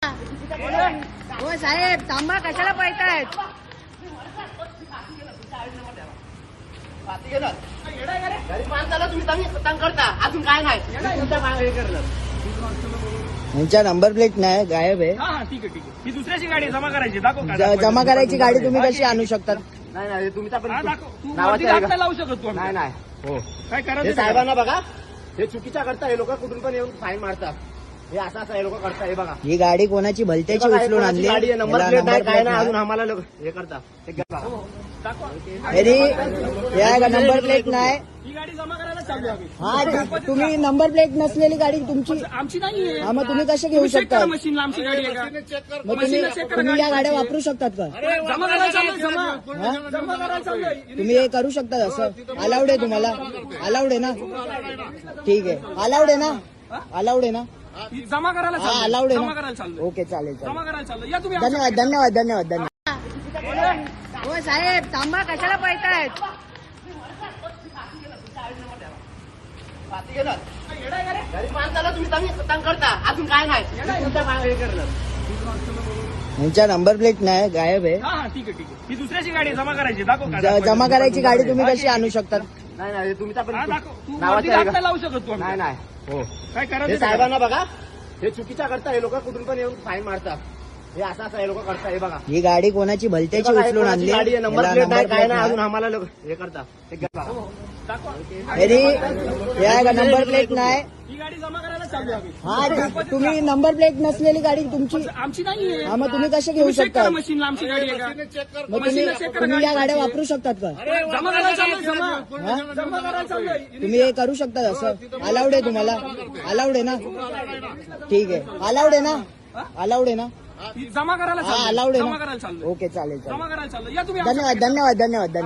हो साहेब, थांबा, कशाला पळतायत? अजून काय नाही यांच्या नंबर प्लेट नाही, गायब आहे. ठीक आहे. ही दुसऱ्याची गाडी आहे, जमा करायची. दाखव जमा करायची गाडी तुम्ही कशी आणू शकतात? नाही तुमचा पण तू नावाचं वरती आहे हात का? नाही लावू शकत तू. नाही हो काय हे करायचं साहेबांना बघा, हे चुकीच्या करता. हे लोक कुठून पण येऊन फाईन मारतात. हे असं हे लोक करतात. हे बघा, ही गाडी कोणाची भलत्याची उचलून आणली? गाडी आहे, नंबर याला प्लेट नाही, number काय plate नाही. अजून आम्हाला लोक हे करतात. हे बघा. नंबर प्लेट नाही. ही गाडी जमा करायला चालू आहे. हा, तुम्ही नंबर प्लेट नसलेली गाडी तुमची. आमची नाहीये. हा, मग तुम्ही कसे घेऊ शकता? मशीनला आमची गाडी आहे का? मग मशीनला check करा तुम्ही या गाडी. गाड्या वापरू शकतात का? जमा करायला चालू आहे, हा? जमा करायला चालू आहे. तुम्ही हे करू शकता असं? अलाउड आहे तुम्हाला? अलाउड आहे ना? ठीक आहे, अलाउड आहे ना? अलाउड आहे ना? ही जमा करायला हा, चालू आहे. अलाउड आहे जमा ना? करायला चालू ओके, चालेल. जमा करायला चालू या तुम्ही आमच्या- धन्यवाद. हो साहेब, थांबा, कशाला पळतायत? गरीब माणसाला तुम्ही तंग करता. अजून काय नाही तुमच्या हे करणार. यांच्या नंबर प्लेट नाही, गायब आहे. ठीक आहे. ही दुसऱ्याची गाडी आहे, जमा करायची. दाखव जमा करायची गाडी तुम्ही कशी आणू शकतात? नाही तुमचा पण दाखव. तू नावाचं वरती आहे हात का? नाही लावू शकत तू. नाही हो काय हे करायचं साहेबांना बघा, हे चुकीच्या करता. हे लोक कुठून पण येऊन फाईन मारतात. हे असं हे लोक करतात. हे बघा, ही गाडी कोणाची भलत्याची हे उचलून कोणाची आणली? गाडी आहे, नंबर याला प्लेट नाही, number काय plate नाही. नाही. अजून आम्हाला लोक हे करतात. हे बघा. नंबर प्लेट नाही. ही गाडी जमा करायला चालू आहे. हा, तुम्ही नंबर प्लेट नसलेली गाडी तुमची. आमची नाहीये. हा, मग तुम्ही कसे घेऊ check शकता? करा मशीनला आमची गाडी आहे का? मग मशीनला check करा तुम्ही या गाडी गाड्या कशी आहे. वापरू शकतात का? जमा करायला चालू आहे, जमा. हा? जमा करायला चालू आहे. तुम्ही हे करू शकता असं? अलाउड आहे तुम्हाला? अलाउड आहे ना? ठीक आहे, अलाउड आहे ना? अलाउड आहे ना? ही जमा करायला हा, चालू आहे. अलाउड आहे जमा ना? करायला चालू आहे. ओके, चालेल. जमा करायला चालू या तुम्ही आमच्या- धन्यवाद.